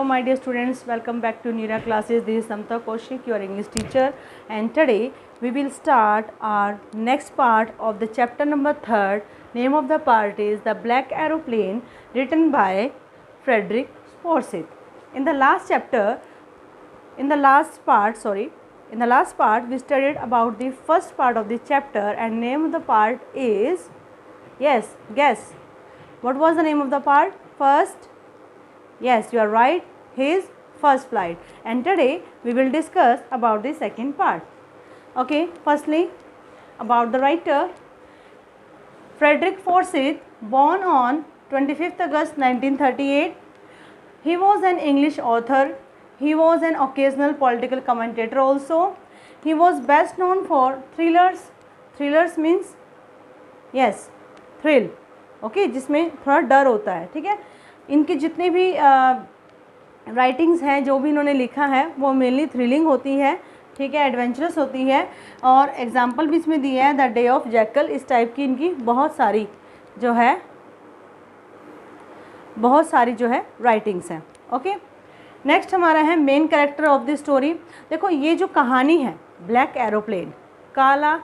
Hello my dear students, welcome back to Neera classes. This is Samta Kaushik, your English teacher, and today we will start our next part of the chapter number 3rd. Name of the part is The Black Aeroplane, written by Frederick Forsyth. In the last part we studied about the first part of the chapter, and name of the part is, yes, guess. What was the name of the part? First? Yes, you are right, his first flight. And today we will discuss about the second part. Okay, firstly about the writer. Frederick Forsyth, born on 25th August 1938. He was an English author. He was an occasional political commentator also. He was best known for thrillers. Thrillers means, yes, thrill. Okay, जिसमें थोड़ा डर होता है, ठीक है. इनके जितने भी राइटिंग्स हैं, जो भी इन्होंने लिखा है, वो मेनली थ्रिलिंग होती है, ठीक है, एडवेंचरस होती है. और एग्जांपल भी इसमें दिया है, द डे ऑफ जैकल. इस टाइप की इनकी बहुत सारी जो है राइटिंग्स हैं. ओके, नेक्स्ट हमारा है main character of the story. देखो, ये जो कहानी है ब्लैक एरोप्लेन, काला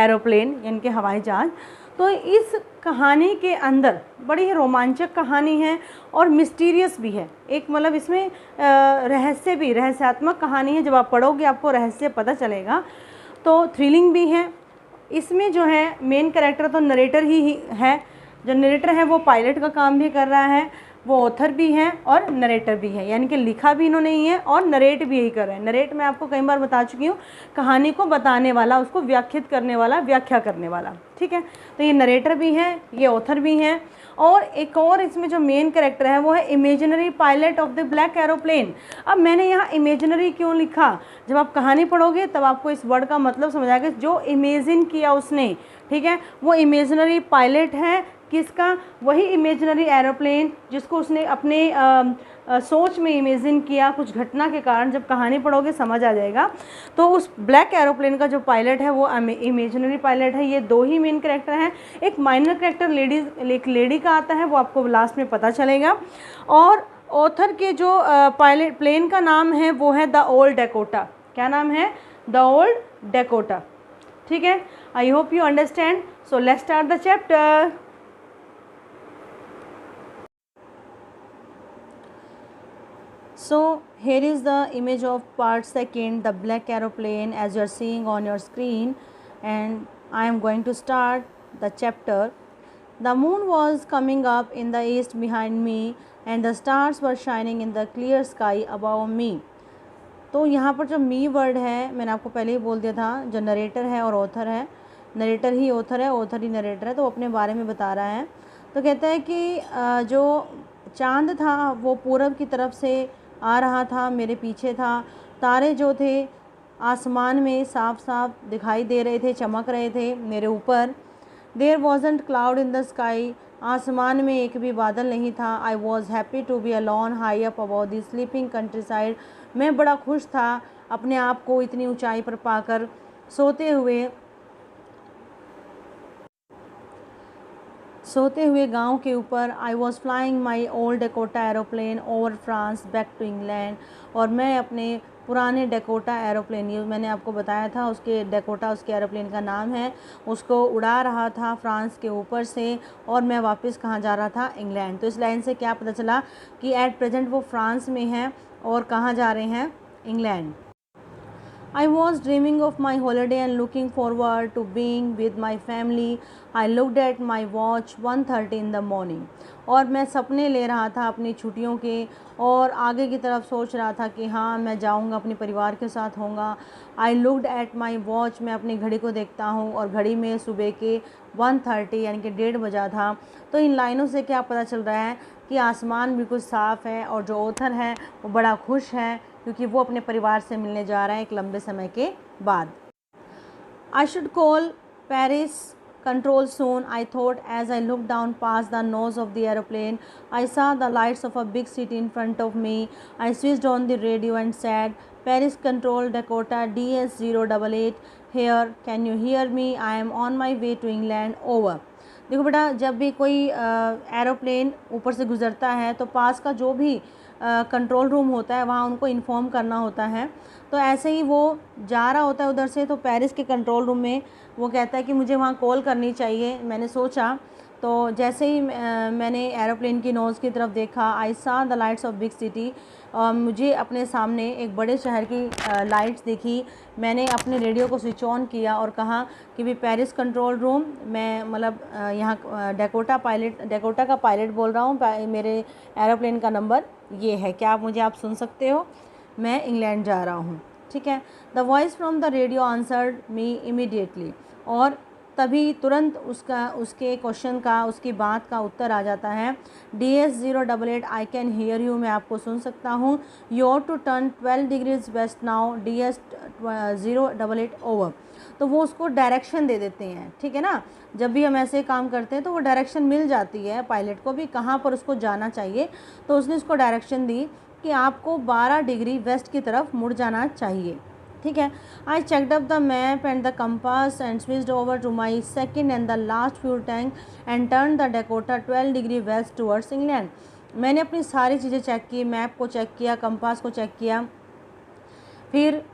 एरोप्लेन यानी कि हवाई जहाज, तो इस कहानी के अंदर बड़ी ही रोमांचक कहानी है और मिस्टीरियस भी है. एक मतलब इसमें रहस्यात्मक कहानी है. जब आप पढ़ोगे आपको रहस्य पता चलेगा. तो थ्रिलिंग भी है. इसमें जो है मेन कैरेक्टर तो नरेटर ही है. जो नरेटर है वो पायलट का काम भी कर रहा है, वो ऑथर भी हैं और नरेटर भी है, यानी कि लिखा भी इन्होंने ही है और नरेट भी यही कर रहे हैं. नरेट मैं आपको कई बार बता चुकी हूँ, कहानी को बताने वाला, उसको व्याख्यात करने वाला, व्याख्या करने वाला, ठीक है. तो ये नरेटर भी हैं, ये ऑथर भी हैं. और एक और इसमें जो मेन कैरेक्टर है वो है imaginary pilot of the black aeroplane. अब मैंने यहाँ इमेजिनरी क्यों लिखा? जब आप कहानी पढ़ोगे तब आपको इस वर्ड का मतलब समझ आएगा. जो इमेजिन किया उसने, ठीक है, वो इमेजिनरी पायलट है. किसका? वही इमेजिनरी एरोप्लेन जिसको उसने अपने सोच में इमेजिन किया कुछ घटना के कारण. जब कहानी पढ़ोगे समझ आ जाएगा. तो उस ब्लैक एरोप्लेन का जो पायलट है वो इमेजिनरी पायलट है. ये दो ही मेन कैरेक्टर हैं. एक माइनर कैरेक्टर एक लेडी का आता है, वो आपको लास्ट में पता चलेगा. और ऑथर के जो पायलट प्लेन का नाम है वो है द ओल्ड डैकोटा. क्या नाम है? The old Dakota. ठीक है, I hope you understand. So let's start the chapter. So here is the image of part 2nd, the black aeroplane, as you are seeing on your screen, and I am going to start the chapter. The moon was coming up in the east behind me and the stars were shining in the clear sky above me. तो यहाँ पर जो मी word है, मैंने आपको पहले ही बोल दिया था, जो नरेटर है और ऑथर है, नरेटर ही ऑथर है, ऑथर ही नरेटर है, तो अपने बारे में बता रहा है. तो कहता है कि जो चाँद था वो पूरब की तरफ से आ रहा था, मेरे पीछे था. तारे जो थे आसमान में साफ साफ दिखाई दे रहे थे, चमक रहे थे मेरे ऊपर. There wasn't cloud in the sky. आसमान में एक भी बादल नहीं था. I was happy to be alone high up about the sleeping countryside. मैं बड़ा खुश था अपने आप को इतनी ऊंचाई पर पाकर, सोते हुए गांव के ऊपर. I was flying my old Dakota aeroplane over France back to England. और मैं अपने पुराने डेकोटा एरोप्लेन, ये मैंने आपको बताया था, उसके डेकोटा उसके एरोप्लेन का नाम है, उसको उड़ा रहा था फ्रांस के ऊपर से. और मैं वापस कहाँ जा रहा था? इंग्लैंड. तो इस लाइन से क्या पता चला कि एट प्रेजेंट वो फ्रांस में हैं और कहाँ जा रहे हैं? England. I was dreaming of my holiday and looking forward to being with my family. I looked at my watch 1:30 in the morning. और मैं सपने ले रहा था अपनी छुट्टियों के और आगे की तरफ सोच रहा था कि हाँ मैं जाऊँगा, अपने परिवार के साथ होऊंगा. I looked at my watch. मैं अपनी घड़ी को देखता हूँ और घड़ी में सुबह के 1:30 यानी कि 1:30 बजा था. तो इन लाइनों से क्या पता चल रहा है कि आसमान बिल्कुल साफ़ है और जो ऑथर है वो बड़ा खुश है क्योंकि वो अपने परिवार से मिलने जा रहा है एक लंबे समय के बाद. I should call Paris control soon, I thought as I looked down past the nose of the aeroplane. I saw the lights of a big city in front of me. I switched on the radio and said, Paris control Dakota DS088 here. Can you hear me? I am on my way to England. Over. देखो बेटा, जब भी कोई aeroplane ऊपर से गुज़रता है तो पास का जो भी कंट्रोल रूम होता है, वहाँ उनको इन्फॉर्म करना होता है। तो ऐसे ही वो जा रहा होता है उधर से, तो पेरिस के कंट्रोल रूम में वो कहता है कि मुझे वहाँ कॉल करनी चाहिए। मैंने सोचा, तो जैसे ही मैंने एरोप्लेन की नोज़ की तरफ देखा, आई सा the lights off big city, मुझे अपने सामने एक बड़े शहर की लाइट्स दिखी। मैंने अपने रेडियो को स्विच ऑन किया और कहा कि भी पेरिस कंट्रोल रूम, मैं मतलब यहाँ डेकोटा का पायलट बोल रहा हूँ, मेरे एरोप्लेन का नंबर ये है, क्या आप सुन सकते हो, मैं इंग्लैंड जा रहा हूँ, ठीक है। The voice from the radio answered me immediately, और तभी तुरंत उसके क्वेश्चन का, उसकी बात का उत्तर आ जाता है। DS088 I can hear you, मैं आपको सुन सकता हूँ। You ought to turn 12 degrees west now, DS088 over. तो वो उसको डायरेक्शन दे देते हैं, ठीक है ना। जब भी हम ऐसे काम करते हैं तो वो डायरेक्शन मिल जाती है पायलट को भी, कहाँ पर उसको जाना चाहिए। तो उसने उसको डायरेक्शन दी कि आपको 12 डिग्री वेस्ट की तरफ मुड़ जाना चाहिए, ठीक है। I checked up the map and the compass and switched over to my second and the last fuel tank and turn the Dakota 12 degree west towards England. मैंने अपनी सारी चीज़ें चेक की, मैप को चेक किया, कंपास को check किया, फिर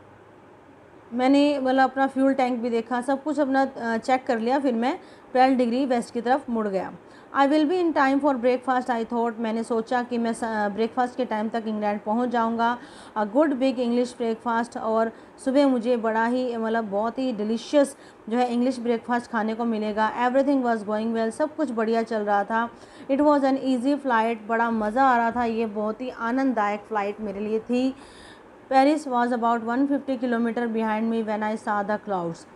मैंने मतलब अपना फ्यूल टैंक भी देखा, सब कुछ अपना चेक कर लिया। फिर मैं 12 डिग्री वेस्ट की तरफ मुड़ गया। I will be in time for breakfast I thought, मैंने सोचा कि मैं ब्रेकफास्ट के टाइम तक इंग्लैंड पहुंच जाऊंगा। A good big English breakfast, और सुबह मुझे बड़ा ही मतलब बहुत ही डिलीशियस जो है इंग्लिश ब्रेकफास्ट खाने को मिलेगा। एवरीथिंग वाज गोइंग वेल, सब कुछ बढ़िया चल रहा था। It was an easy flight, बड़ा मज़ा आ रहा था, ये बहुत ही आनंददायक फ़्लाइट मेरे लिए थी। Paris was about 150 kilometre behind me when I सा द क्लाउड्स।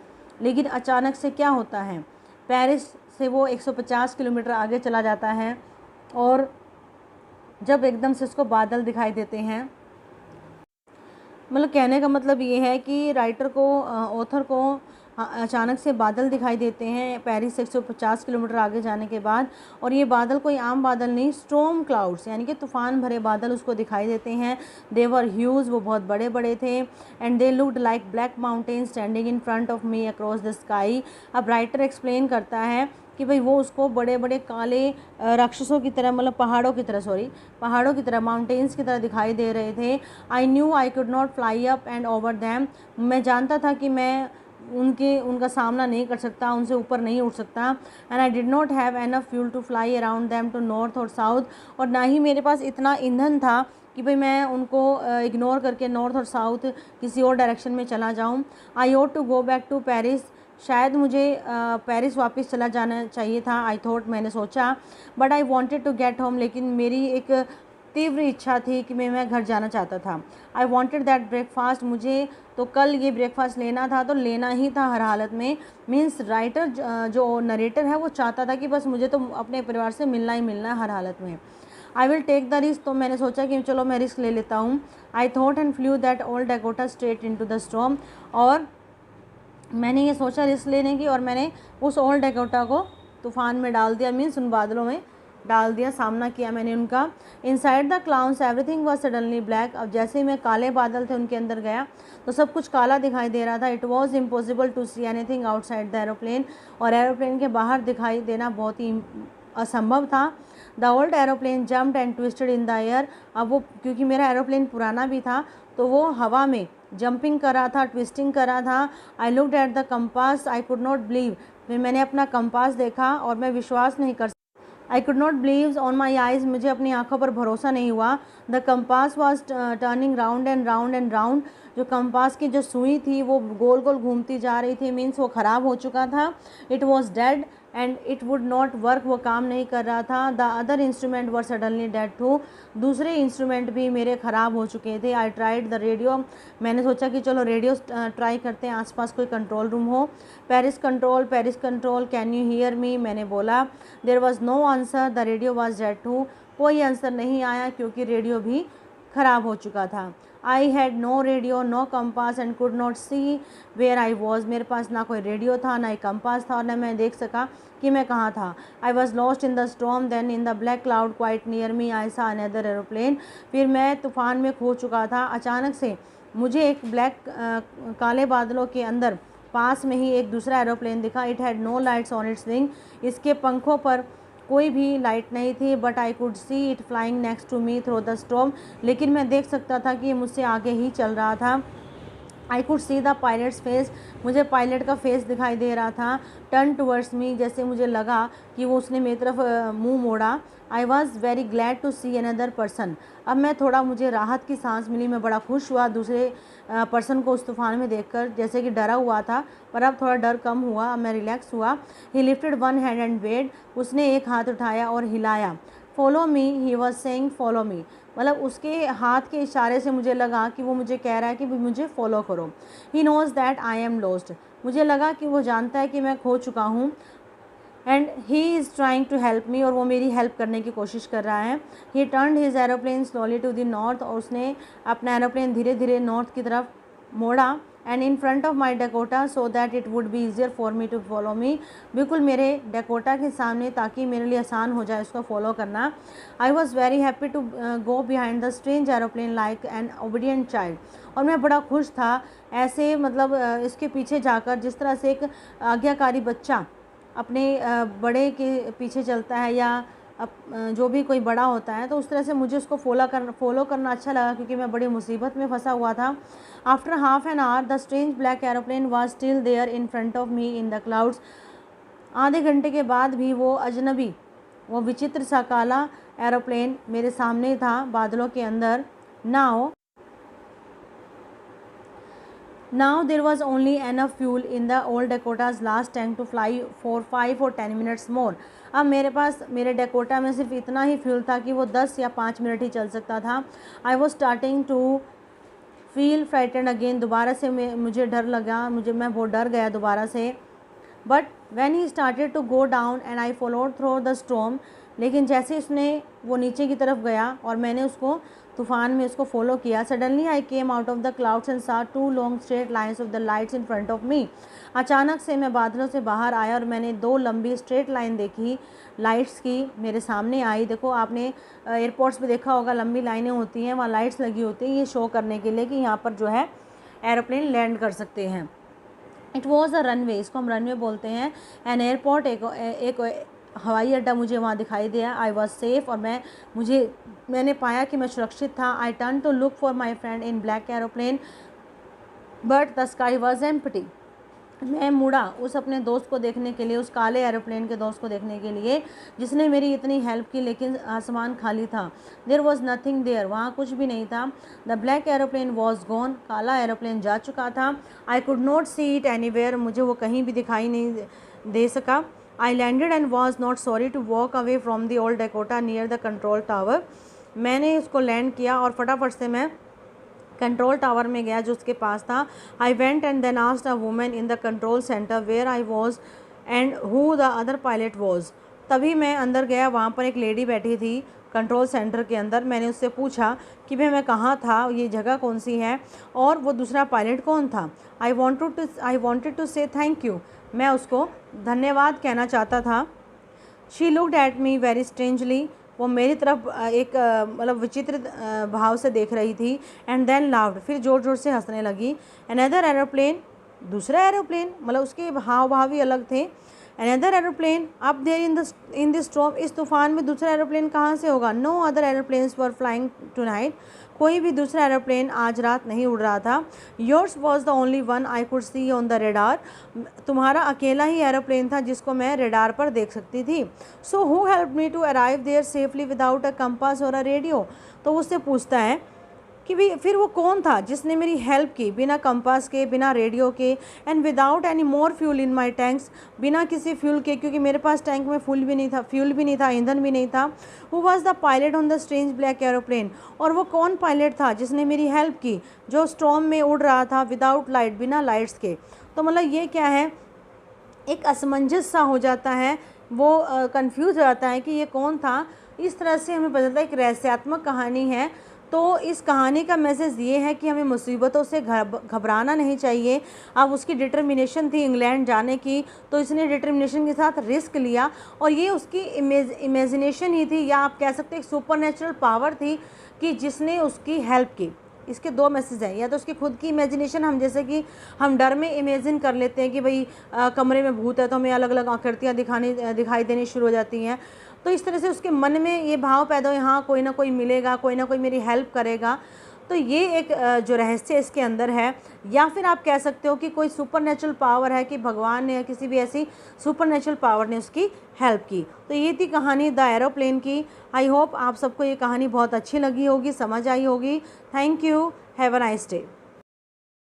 लेकिन अचानक से क्या होता है, पेरिस से वो 150 किलोमीटर आगे चला जाता है, और जब एकदम से उसको बादल दिखाई देते हैं, मतलब कहने का मतलब ये है कि राइटर को, ऑथर को अचानक से बादल दिखाई देते हैं पेरिस से 150 किलोमीटर आगे जाने के बाद। और ये बादल कोई आम बादल नहीं, स्टॉर्म क्लाउड्स यानी कि तूफ़ान भरे बादल उसको दिखाई देते हैं। दे वर ह्यूज, वो बहुत बड़े बड़े थे। And they looked like black mountain standing in front of me across the sky. अब राइटर एक्सप्लेन करता है कि भाई वो उसको बड़े बड़े काले राक्षसों की तरह, मतलब पहाड़ों की तरह, माउंटेन्स की तरह दिखाई दे रहे थे। I knew I could not fly up and over them, मैं जानता था कि मैं उनका सामना नहीं कर सकता, उनसे ऊपर नहीं उठ सकता। And I did not have enough fuel to fly around them to north और साउथ, और ना ही मेरे पास इतना ईंधन था कि भाई मैं उनको इग्नोर करके नॉर्थ और साउथ किसी और डायरेक्शन में चला जाऊं। I ought to go back to Paris, शायद मुझे पेरिस वापस चला जाना चाहिए था। आई थॉट, मैंने सोचा। But I wanted to get home, लेकिन मेरी एक तीव्र इच्छा थी कि मैं घर जाना चाहता था। आई वॉन्टेड दैट ब्रेकफास्ट, मुझे तो कल ये ब्रेकफास्ट लेना था, तो लेना ही था हर हालत में। मीन्स राइटर जो नरेटर है वो चाहता था कि बस मुझे तो अपने परिवार से मिलना ही मिलना है हर हालत में। I will take the risk, तो मैंने सोचा कि चलो मैं रिस्क ले लेता हूँ। I thought and flu that old Dakota straight into the storm, और मैंने ये सोचा रिस्क लेने की, और मैंने उस ओल्ड डेकोटा को तूफ़ान में डाल दिया, मीन्स उन बादलों में डाल दिया, सामना किया मैंने उनका। Inside the clouds everything was suddenly black, अब जैसे ही मैं काले बादल थे उनके अंदर गया तो सब कुछ काला दिखाई दे रहा था। It was impossible to see anything outside the aeroplane, और एरोप्लेन के बाहर दिखाई देना बहुत ही असंभव था। The old aeroplane jumped and twisted in the air, अब वो क्योंकि मेरा एरोप्लेन पुराना भी था तो वो हवा में जंपिंग कर रहा था, ट्विस्टिंग कर रहा था। I looked at the compass, I could not believe, फिर मैंने अपना कंपास देखा और मैं विश्वास नहीं कर, आई could not believe on my eyes, मुझे अपनी आंखों पर भरोसा नहीं हुआ। The compass was turning round and round and round, जो कंपास की जो सुई थी वो गोल गोल घूमती जा रही थी, मीन्स वो ख़राब हो चुका था। It was dead and it would not work, वो काम नहीं कर रहा था। The other instrument were suddenly dead too, दूसरे इंस्ट्रूमेंट भी मेरे ख़राब हो चुके थे। आई ट्राइड द रेडियो, मैंने सोचा कि चलो रेडियो ट्राई करते हैं, आसपास कोई कंट्रोल रूम हो। Paris control can you hear me, मैंने बोला। There was no answer, the radio was dead too, कोई आंसर नहीं आया क्योंकि रेडियो भी ख़राब हो चुका था। I had no radio no compass and could not see where I was, मेरे पास ना कोई रेडियो था ना ही कंपास था और न मैं देख सका कि मैं कहाँ था। I was lost in the storm, then in the black cloud quite near me I saw another aeroplane, फिर मैं तूफ़ान में खो चुका था। अचानक से मुझे एक काले बादलों के अंदर पास में ही एक दूसरा एरोप्लेन दिखा। It had no lights on its wing, इसके पंखों पर कोई भी लाइट नहीं थी, but I could see it flying next to me through the storm, लेकिन मैं देख सकता था कि ये मुझसे आगे ही चल रहा था। I could see the pilots face, मुझे पायलट का फेस दिखाई दे रहा था। टर्न टूवर्ड्स मी, जैसे मुझे लगा कि वो उसने मेरी तरफ मुंह मोड़ा। I was very glad to see another person, अब मैं थोड़ा, मुझे राहत की सांस मिली, मैं बड़ा खुश हुआ दूसरे पर्सन को उस तूफ़ान में देखकर, जैसे कि डरा हुआ था पर अब थोड़ा डर कम हुआ, अब मैं रिलैक्स हुआ। He lifted one hand and waved, उसने एक हाथ उठाया और हिलाया। Follow me, he was saying follow me, मतलब उसके हाथ के इशारे से मुझे लगा कि वो मुझे कह रहा है कि मुझे फॉलो करो। He knows that I am lost, मुझे लगा कि वो जानता है कि मैं खो चुका हूँ। And he is trying to help me, और वो मेरी हेल्प करने की कोशिश कर रहा है। He turned his aeroplane slowly to the north, और उसने अपना एरोप्लेन धीरे धीरे नॉर्थ की तरफ मोड़ा। And in front of my Dakota so that it would be easier for me to follow me, बिल्कुल मेरे डेकोटा के सामने, ताकि मेरे लिए आसान हो जाए उसको फॉलो करना। I was very happy to go behind the strange aeroplane like an obedient child, और मैं बड़ा खुश था ऐसे, मतलब इसके पीछे जाकर, जिस तरह से एक आज्ञाकारी बच्चा अपने बड़े के पीछे चलता है, या जो भी कोई बड़ा होता है, तो उस तरह से मुझे उसको फॉलो करना अच्छा लगा, क्योंकि मैं बड़ी मुसीबत में फंसा हुआ था। After half an hour the strange black aeroplane was still there in front of me in the clouds, आधे घंटे के बाद भी वो अजनबी, वो विचित्र सा काला एरोप्लेन मेरे सामने था बादलों के अंदर। Now there was only enough fuel in the old Dakota's last tank to fly for 5 or 10 minutes more. अब मेरे पास, मेरे डेकोटा में सिर्फ इतना ही फ्यूल था कि वो 10 या 5 मिनट ही चल सकता था। I was starting to feel frightened again, दोबारा से मुझे डर लगा, मैं वो डर गया दोबारा से। But when he started to go down and I followed through the storm, लेकिन जैसे उसने वो नीचे की तरफ गया और मैंने उसको तूफ़ान में उसको फॉलो किया, suddenly I came out of the clouds and सा 2 long straight lines of the lights in front of मी। अचानक से मैं बादलों से बाहर आया और मैंने 2 लंबी स्ट्रेट लाइन देखी, लाइट्स की मेरे सामने आई। देखो, आपने एयरपोर्ट्स पे देखा होगा, लंबी लाइनें होती हैं, वहाँ लाइट्स लगी होती हैं, ये शो करने के लिए कि यहाँ पर जो है एरोप्लेन लैंड कर सकते हैं। इट वॉज़ अ रनवे, इसको हम रनवे बोलते हैं। एन एयरपोर्ट, एक हवाई अड्डा मुझे वहाँ दिखाई दिया। आई वॉज सेफ़, और मैंने पाया कि मैं सुरक्षित था। I turn to look for my friend in black aeroplane but the sky was empty, मैं मुड़ा उस अपने दोस्त को देखने के लिए, उस काले एरोप्लेन के दोस्त को देखने के लिए जिसने मेरी इतनी हेल्प की, लेकिन आसमान खाली था। देयर वॉज नथिंग देयर, वहाँ कुछ भी नहीं था। The black aeroplane was gone, काला एरोप्लेन जा चुका था। I could not see it anywhere, मुझे वो कहीं भी दिखाई नहीं दे सका। I landed and was not sorry to walk away from the old Dakota near the control tower, मैंने उसको लैंड किया और फटाफट से मैं कंट्रोल टावर में गया जो उसके पास था। I went and then asked a women in the control centre where I was and who the other pilot was, तभी मैं अंदर गया, वहाँ पर एक लेडी बैठी थी कंट्रोल सेंटर के अंदर। मैंने उससे पूछा कि भाई मैं कहाँ था, ये जगह कौन सी है, और वो दूसरा पायलट कौन था। आई वॉन्टेड टू से थैंक यू, मैं उसको धन्यवाद कहना चाहता था। She looked at me very strangely, वो मेरी तरफ एक मतलब विचित्र भाव से देख रही थी। एंड देन लाउड, फिर ज़ोर ज़ोर से हंसने लगी। अनदर एरोप्लेन, दूसरा एरोप्लेन, मतलब उसके हाव भाव भी अलग थे। Another aeroplane up there in this storm, इस तूफ़ान में दूसरा एरोप्लेन कहाँ से होगा। No other aeroplanes were flying tonight, कोई भी दूसरा एरोप्लेन आज रात नहीं उड़ रहा था। Yours was the only one I could C on the radar, तुम्हारा अकेला ही एरोप्लेन था जिसको मैं रेडार पर देख सकती थी। So who help me to arrive there safely without a compass और अ रेडियो, तो उससे पूछता है कि भी फिर वो कौन था जिसने मेरी हेल्प की बिना कंपास के, बिना रेडियो के, and without any more fuel in my tanks, बिना किसी फ्यूल के, क्योंकि मेरे पास टैंक में फ्यूल भी नहीं था, ईंधन भी नहीं था। Who was the pilot on the strange black aeroplane, और वो कौन पायलट था जिसने मेरी हेल्प की जो स्टॉर्म में उड़ रहा था विदाउट लाइट, बिना लाइट्स के। तो मतलब ये क्या है, एक असमंजस सा हो जाता है, वो कंफ्यूज हो जाता है कि ये कौन था। इस तरह से हमें पता चलता है एक रहस्यात्मक कहानी है। तो इस कहानी का मैसेज ये है कि हमें मुसीबतों से घबराना नहीं चाहिए। अब उसकी डिटर्मिनेशन थी इंग्लैंड जाने की, तो इसने डिटर्मिनेशन के साथ रिस्क लिया, और ये उसकी इमेजिनेशन ही थी, या आप कह सकते हैं एक सुपरनेचुरल पावर थी कि जिसने उसकी हेल्प की। इसके 2 मैसेज हैं, या तो उसकी खुद की इमेजिनेशन, हम जैसे कि हम डर में इमेजिन कर लेते हैं कि भाई कमरे में भूत है तो हमें अलग अलग आकृतियाँ दिखाई देनी शुरू हो जाती हैं, तो इस तरह से उसके मन में ये भाव पैदा हो, हाँ कोई ना कोई मिलेगा, कोई ना कोई मेरी हेल्प करेगा। तो ये एक जो रहस्य इसके अंदर है, या फिर आप कह सकते हो कि कोई सुपरनेचुरल पावर है कि भगवान ने या किसी भी ऐसी सुपरनेचुरल पावर ने उसकी हेल्प की। तो ये थी कहानी द एरोप्लेन की। आई होप आप सबको ये कहानी बहुत अच्छी लगी होगी, समझ आई होगी। Thank you, have a nice day.